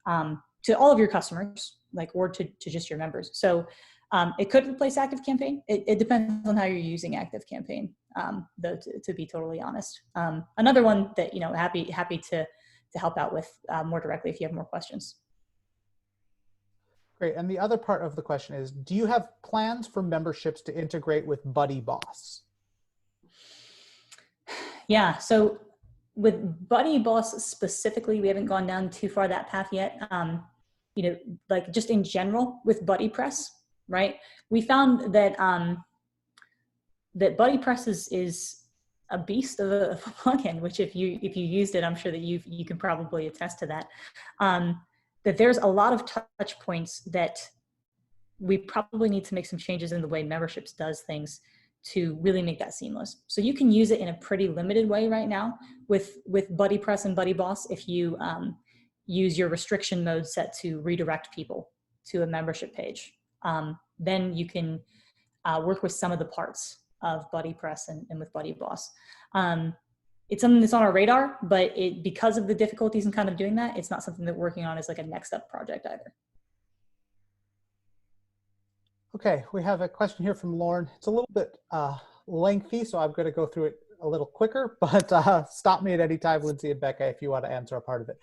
to all of your customers, or to just your members. So it could replace ActiveCampaign. It depends on how you're using ActiveCampaign, though, to be totally honest. Another one that, happy to help out with more directly if you have more questions. Great. And the other part of the question is, do you have plans for memberships to integrate with BuddyBoss? Yeah, so with BuddyBoss specifically, we haven't gone down too far that path yet. Like just in general with BuddyPress, right? We found that that BuddyPress is a beast of a plugin, which if you used it, I'm sure that you can probably attest to that. That there's a lot of touch points that we probably need to make some changes in the way memberships does things to really make that seamless. So you can use it in a pretty limited way right now with BuddyPress and BuddyBoss if you use your restriction mode set to redirect people to a membership page. Then you can work with some of the parts of BuddyPress and with BuddyBoss. It's something that's on our radar, but because of the difficulties in kind of doing that, it's not something that we're working on as like a next up project either. Okay, we have a question here from Lauren. It's a little bit lengthy, so I'm going to go through it a little quicker, but stop me at any time, Lindsay and Becca, if you want to answer a part of it.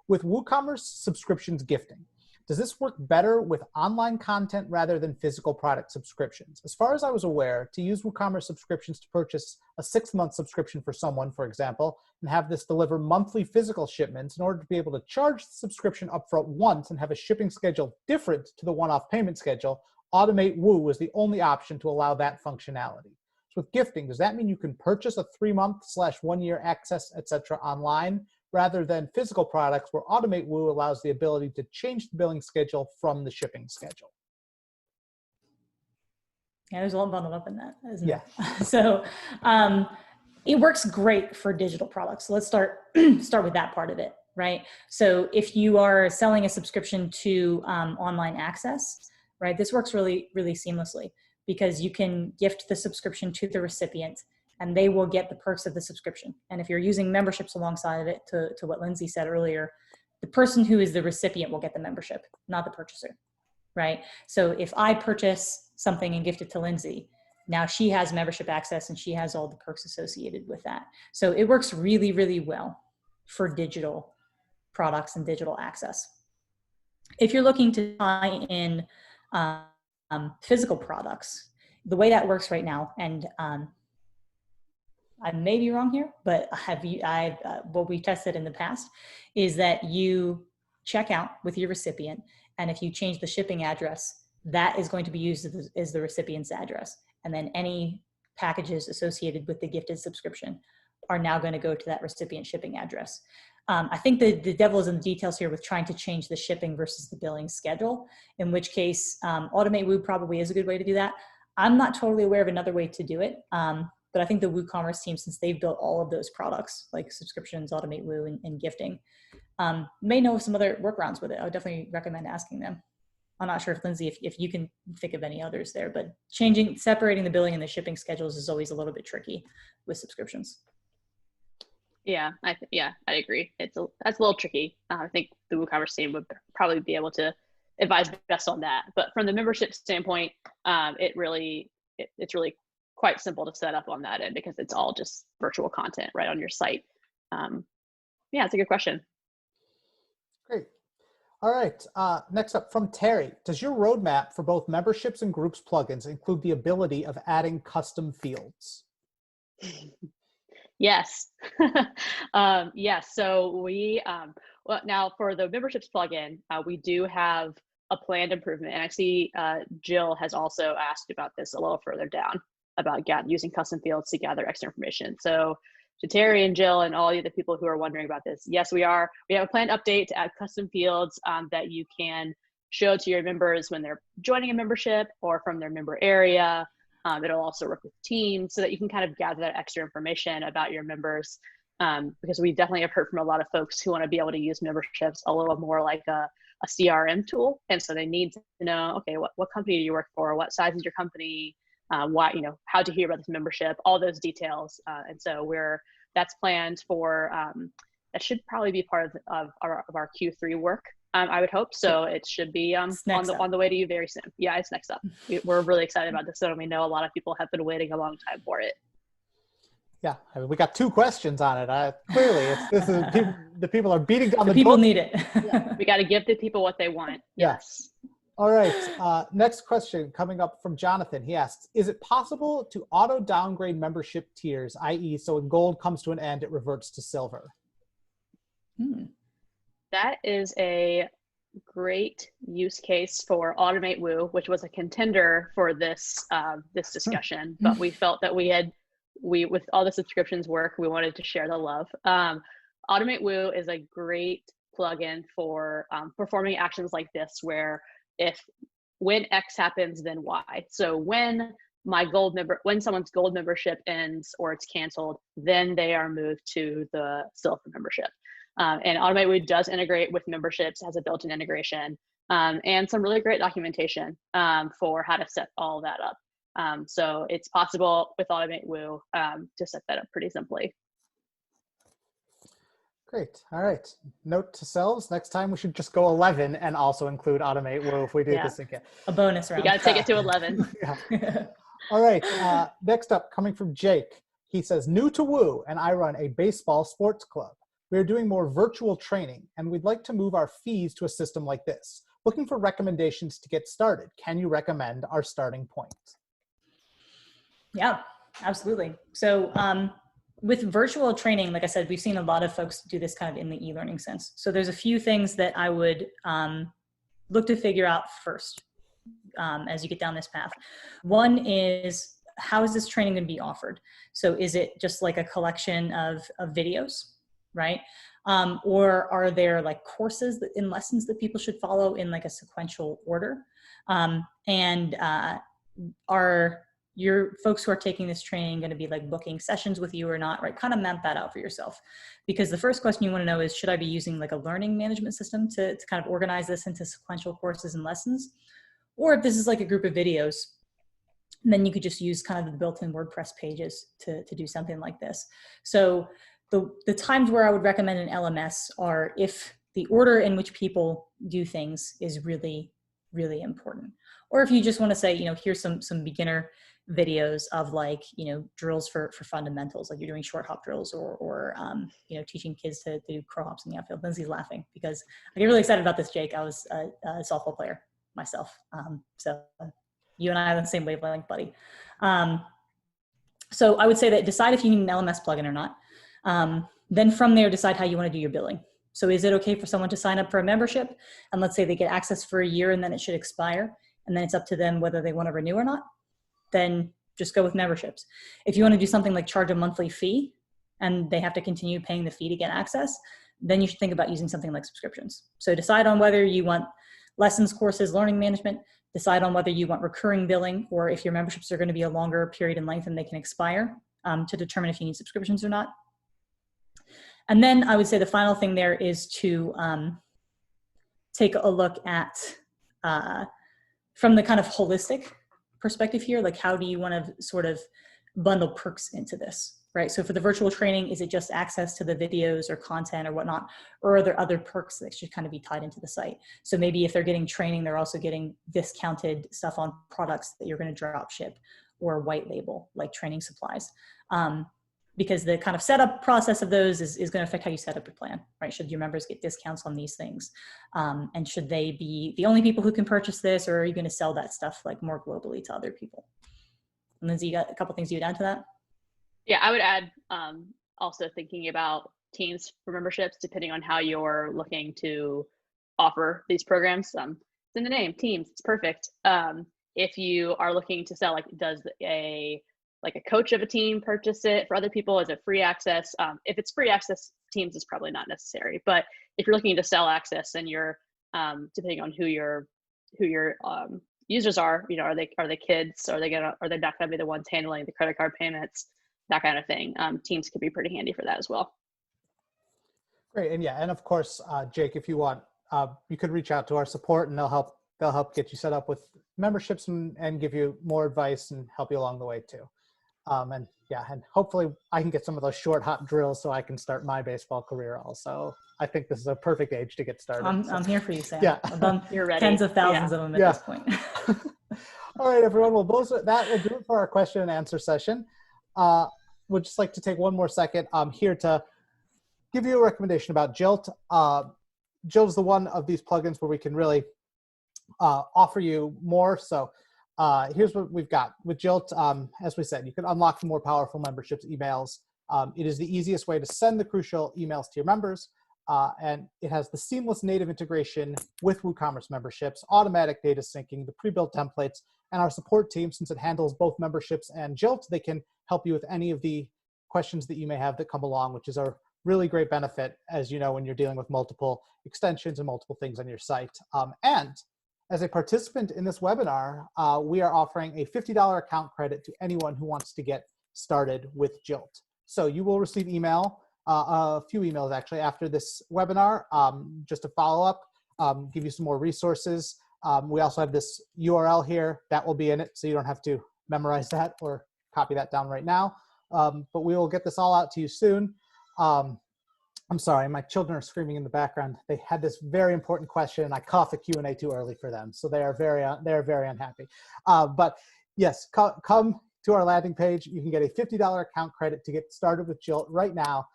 With WooCommerce Subscriptions gifting, does this work better with online content rather than physical product subscriptions? As far as I was aware, to use WooCommerce Subscriptions to purchase a 6-month subscription for someone, for example, and have this deliver monthly physical shipments in order to be able to charge the subscription upfront once and have a shipping schedule different to the one-off payment schedule, Automate Woo was the only option to allow that functionality. So with gifting, does that mean you can purchase a 3-month/1-year access, etc. online rather than physical products where Automate Woo allows the ability to change the billing schedule from the shipping schedule? Yeah, there's a lot bundled up in that, isn't Yeah. there? So it works great for digital products. So let's start with that part of it, right? So if you are selling a subscription to online access, right, this works really, really seamlessly because you can gift the subscription to the recipient and they will get the perks of the subscription. And if you're using memberships alongside of it, to what Lindsay said earlier, the person who is the recipient will get the membership, not the purchaser, right? So if I purchase something and gift it to Lindsay, now she has membership access and she has all the perks associated with that. So it works really, really well for digital products and digital access. If you're looking to tie in physical products, the way that works right now, and I may be wrong here, but what we tested in the past is that you check out with your recipient, and if you change the shipping address, that is going to be used as the recipient's address. And then any packages associated with the gifted subscription are now going to go to that recipient shipping address. I think the devil is in the details here with trying to change the shipping versus the billing schedule, in which case Automate Woo probably is a good way to do that. I'm not totally aware of another way to do it, but I think the WooCommerce team, since they've built all of those products like subscriptions, Automate Woo, and gifting, may know of some other workarounds with it. I would definitely recommend asking them. I'm not sure if Lindsay, if you can think of any others there, but separating the billing and the shipping schedules is always a little bit tricky with subscriptions. Yeah, I agree. That's a little tricky. I think the WooCommerce team would probably be able to advise best on that. But from the membership standpoint, it's really quite simple to set up on that end because it's all just virtual content right on your site. Yeah, it's a good question. Great. All right, next up from Terry. Does your roadmap for both memberships and groups plugins include the ability of adding custom fields? Yes. Yes. So we, well, now for the memberships plugin, we do have a planned improvement. And I see Jill has also asked about this a little further down about using custom fields to gather extra information. So to Terry and Jill and all the other people who are wondering about this, yes, we have a planned update to add custom fields that you can show to your members when they're joining a membership or from their member area. It'll also work with Teams so that you can kind of gather that extra information about your members, because we definitely have heard from a lot of folks who want to be able to use memberships a little more like a CRM tool. And so they need to know, okay, what company do you work for? What size is your company? Why, how to hear about this membership, all those details. And so that's planned for, that should probably be part of our Q3 work. I would hope so. It should be on the way to you very soon. Yeah, it's next up. We're really excited about this, and we know a lot of people have been waiting a long time for it. Yeah, I mean, we got 2 questions on it. Clearly, the people are beating down the people door. Need it. Yeah, we got to give the people what they want. Yes. All right. Next question coming up from Jonathan. He asks, is it possible to auto downgrade membership tiers, i.e., so when gold comes to an end, it reverts to silver? That is a great use case for Automate Woo, which was a contender for this discussion, but we felt that with all the subscriptions work, we wanted to share the love. Automate Woo is a great plugin for performing actions like this, where when X happens, then Y. So when someone's gold membership ends or it's canceled, then they are moved to the silver membership. And Automate Woo does integrate with memberships, has a built-in integration, and some really great documentation for how to set all that up. So it's possible with Automate Woo to set that up pretty simply. Great. All right. Note to selves, next time we should just go 11 and also include Automate Woo if we do this again. A bonus round. You got to take it to 11. Yeah. All right. Next up, coming from Jake. He says, new to Woo, and I run a baseball sports club. We are doing more virtual training, and we'd like to move our fees to a system like this. Looking for recommendations to get started. Can you recommend our starting point? Yeah, absolutely. So with virtual training, like I said, we've seen a lot of folks do this kind of in the e-learning sense. So there's a few things that I would look to figure out first as you get down this path. One is how is this training going to be offered? So is it just like a collection of videos, right? Or are there like courses in lessons that people should follow in like a sequential order? Are your folks who are taking this training going to be like booking sessions with you or not, right? Kind of map that out for yourself. Because the first question you want to know is, should I be using like a learning management system to kind of organize this into sequential courses and lessons? Or if this is like a group of videos, then you could just use kind of the built-in WordPress pages to do something like this. So the times where I would recommend an LMS are if the order in which people do things is really, really important. Or if you just want to say, here's some beginner videos of like, drills for fundamentals, like you're doing short hop drills or teaching kids to do crow hops in the outfield. Lindsay's laughing because I get really excited about this, Jake. I was a softball player myself. So you and I are on the same wavelength, buddy. So I would say that decide if you need an LMS plugin or not. Then from there, decide how you want to do your billing. So is it okay for someone to sign up for a membership? And let's say they get access for a year and then it should expire. And then it's up to them whether they want to renew or not. Then just go with memberships. If you want to do something like charge a monthly fee and they have to continue paying the fee to get access, then you should think about using something like subscriptions. So decide on whether you want lessons, courses, learning management, decide on whether you want recurring billing or if your memberships are going to be a longer period in length and they can expire to determine if you need subscriptions or not. And then I would say the final thing there is to take a look at, from the kind of holistic perspective here, like how do you want to sort of bundle perks into this, right? So for the virtual training, is it just access to the videos or content or whatnot, or are there other perks that should kind of be tied into the site? So maybe if they're getting training, they're also getting discounted stuff on products that you're going to drop ship or white label, like training supplies. Because the kind of setup process of those is going to affect how you set up your plan, right? Should your members get discounts on these things? And should they be the only people who can purchase this, or are you going to sell that stuff like more globally to other people? And Lindsay, you got a couple things you would add to that? Yeah, I would add also thinking about teams for memberships, depending on how you're looking to offer these programs. It's in the name, teams, it's perfect. If you are looking to sell, like, does a coach of a team purchase it for other people? Is it free access? If it's free access, Teams is probably not necessary. But if you're looking to sell access and you're depending on who your users are, are they kids? Are they not gonna be the ones handling the credit card payments? That kind of thing. Teams could be pretty handy for that as well. Great, and of course, Jake, if you want, you could reach out to our support, and they'll help get you set up with memberships and give you more advice and help you along the way too. And hopefully I can get some of those short hop drills so I can start my baseball career also. I think this is a perfect age to get started. I'm here for you, Sam. Yeah. I've done You're ready. tens of thousands of them at this point. All right, everyone. Well, that will do it for our question and answer session. Would just like to take one more second here to give you a recommendation about Jolt. Jolt is the one of these plugins where we can really offer you more. So here's what we've got. With Jolt, as we said, you can unlock more powerful memberships emails. It is the easiest way to send the crucial emails to your members. And it has the seamless native integration with WooCommerce memberships, automatic data syncing, the pre-built templates, and our support team, since it handles both memberships and Jolt, they can help you with any of the questions that you may have that come along, which is a really great benefit, as you know, when you're dealing with multiple extensions and multiple things on your site. And as a participant in this webinar, we are offering a $50 account credit to anyone who wants to get started with Jolt. So you will receive a few emails actually after this webinar, just to follow up, give you some more resources. We also have this URL here that will be in it, so you don't have to memorize that or copy that down right now. But we will get this all out to you soon. I'm sorry, my children are screaming in the background. They had this very important question, and I caught the Q&A too early for them, so they are very unhappy. But yes, come to our landing page. You can get a $50 account credit to get started with Jolt right now.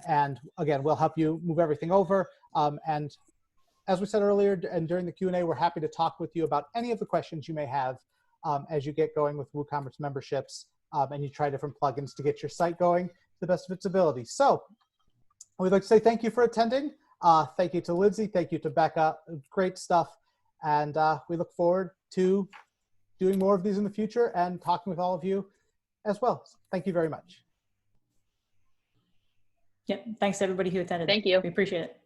And again, we'll help you move everything over. And as we said earlier, and during the Q&A, we're happy to talk with you about any of the questions you may have as you get going with WooCommerce memberships and you try different plugins to get your site going to the best of its ability. So we'd like to say thank you for attending. Thank you to Lindsay. Thank you to Becca. Great stuff. And we look forward to doing more of these in the future and talking with all of you as well. Thank you very much. Yep. Thanks to everybody who attended. Thank you. We appreciate it.